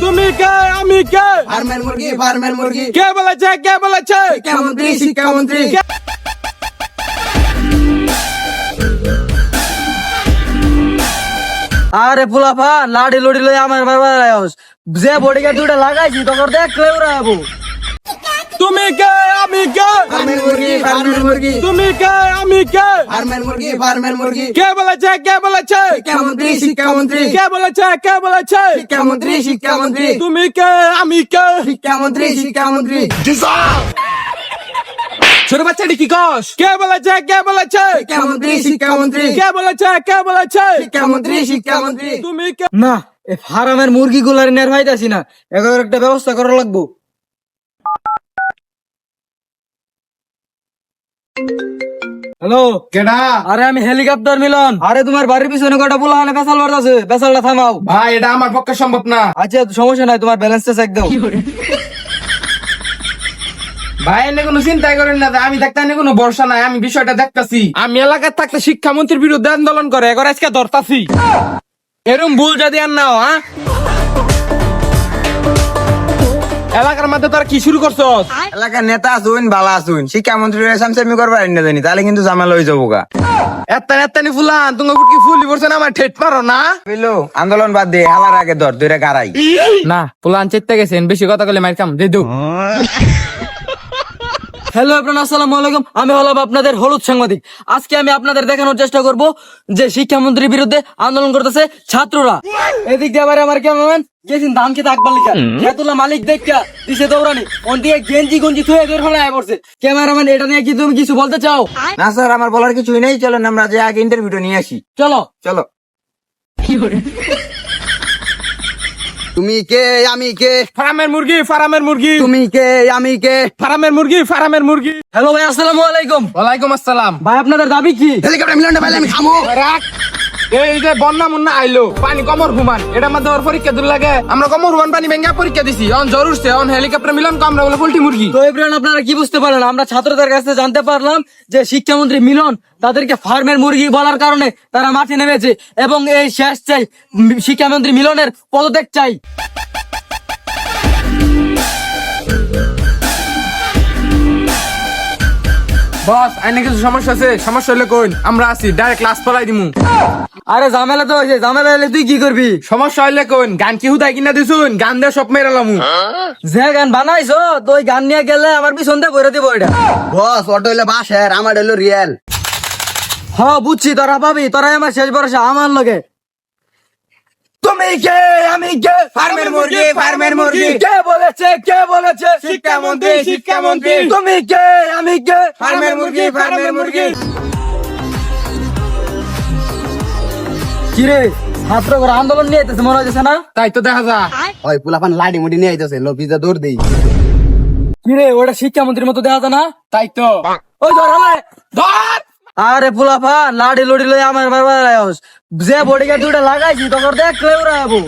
তুমি কে আমি কে? ফার্মের মুরগি কে বলেছে শিক্ষামন্ত্রী শিক্ষামন্ত্রী আরে ফুলাফা লাড়ি লড়ি লই আমার বাবা যে বডিগার্ড দুটা লাগাইছি তখন দেখলে ওরা যাবো। তুমি কে আমি কে? ফার্মের মুরগি তুমি কে আমি কে? ফার্মের মুরগি কে বলেছে শিক্ষামন্ত্রী শিক্ষামন্ত্রী কে বলেছে শিক্ষামন্ত্রী তুমি কে আমি কে? শিক্ষামন্ত্রী ছোট বাচ্চাটি কি কস? কে বলেছে শিক্ষামন্ত্রী কে বলেছে শিক্ষামন্ত্রী তুমি কে? না এই ফার্মের মুরগি গুলার নের ভাইতাছি না, এখন একটা ব্যবস্থা করা লাগবো। হ্যালো কেডা? আরে আমি হেলিকপ্টার মিলন। আরে তোমার বাড়ির পিছনে কটা পোলা হানে পেছাল বাড়তাছে, পেছালটা থামাও। ভাই এটা আমার পক্ষে সম্ভব না। আচ্ছা সমস্যা নাই, তোমার ব্যালেন্সটা চেক দাও। ভাই এনে কোনো চিন্তাই করেন না, আমি দেখতে এনে কোনো ভরসা নাই। আমি বিষয়টা দেখতাছি। আমি এলাকায় থাকতে শিক্ষামন্ত্রীর বিরুদ্ধে আন্দোলন করে এবার আজকে ধরতাছি। এরম ভুল যদি আর নাও এলাকার মধ্যে তোরা কি শুরু করছস? এলাকার নেতা আসুন বালা আসুন শিক্ষামন্ত্রীর সামসামি করবার না জানি, তাহলে কিন্তু ঝামেলা হয়ে যাবো গা। এত্তানি ফুলান তুমি কি ফুলি পড়ছে না আমার ঠেট পারো না? বুঝলো, আন্দোলন বাদ দিয়ে হালার আগে ধরে গাড়াই না ফুলান চেতে গেছেন, বেশি কথা বলে মার কাম দে দু। হ্যালো আপনার আসসালামু আলাইকুম, আমি হলাম আপনাদের হলুদ সাংবাদিক। আজকে আমি আপনাদের দেখানোর চেষ্টা করব যে শিক্ষামন্ত্রীর বিরুদ্ধে আন্দোলন করতেছে ছাত্ররা। এদিক দিয়ে আবার আমার কেমন গেছেন ধান খেতে আকবার লিখা খেতুলা মালিক দেখা দিছে দৌড়ানি ওন দিয়ে গেঞ্জি গঞ্জি থুয়ে দূর ফেলায় পড়ছে। ক্যামেরাম্যান এটা নিয়ে কি তুমি কিছু বলতে চাও? না স্যার, আমার বলার কিছুই নেই, চলেন আমরা যে আগে ইন্টারভিউটা নিয়ে আসি। চলো চলো। তুমি কে আমি কে? ফার্মের মুরগি তুমি কে আমি কে? ফার্মের মুরগি। হ্যালো ভাই আসসালামু আলাইকুম। ওয়ালাইকুম আসসালাম। ভাই আপনাদের দাবি কি? হেলিকপ্টার মিলনটা পাইলে আমি খামো। রাখ। এই যে বন্যা মুন্না আইলো পানি কমর ঘুমান এটার মধ্যে ওর পরীক্ষা দূর লাগে। আমরা কমর ঘুমান পানি ভেঙ্গা পরীক্ষা দিছি অন জরুরছে অন হেলিকপ্টার মিলন আমরা বলে পোল্ট্রি মুরগি। তো এবার আপনারা কি বুঝতে পারলেন? আমরা ছাত্রদের কাছে জানতে পারলাম যে শিক্ষামন্ত্রী মিলন তাদেরকে ফার্মের মুরগি বলার কারণে তারা মাঠে নেমেছে এবং এই শেষ চাই শিক্ষামন্ত্রী মিলনের পদত্যাগ চাই। বস আইনে কিছু সমস্যা আছে, সমস্যা হলে কোন আমরা আছি ডাইরেক্ট ক্লাস পড়াই দিমু। আরে ঝামেলা তো হয়েছে, ঝামেলা হলে তুই কি করবি? সমস্যা হইলে কোন গান কি হুদাই কিনা দিছুন, গান দিয়ে সব মেরালামু। যে গান বানাইছো তো ওই গান নিয়ে গেলে আমার পিছন দিয়ে বইরে দিব এটা। বস অটো হইলে বাসের, আমার হইলো রিয়েল। হ্যাঁ বুঝছি, তোরা পাবি, তোরাই আমার শেষ ভরসা আমার লগে। তুমি কে আমি কে? ফার্মের মুরগি কে বলেছে শিক্ষামন্ত্রী তুমি কে আমি কে? ফার্মের মুরগি কিরে ছাত্র করে আন্দোলন নিয়ে আইতেছে মনে হইতেছে না? তাই তো দেখা যা। ওই পুলাপান লাডি মুডি নিয়ে আইতাছে, লপিজা দৌড় দেই। কিরে ওটা শিক্ষামন্ত্রীর মতো দেখা যায় না? তাই তো ওই ধর আমায়। ধর। আরে ফুলাফা লাড়ি লড়ি লই আমার বাবা যে বডিগার্ড দুটা লাগাইছি তখন দেখলে ওরা যাবো।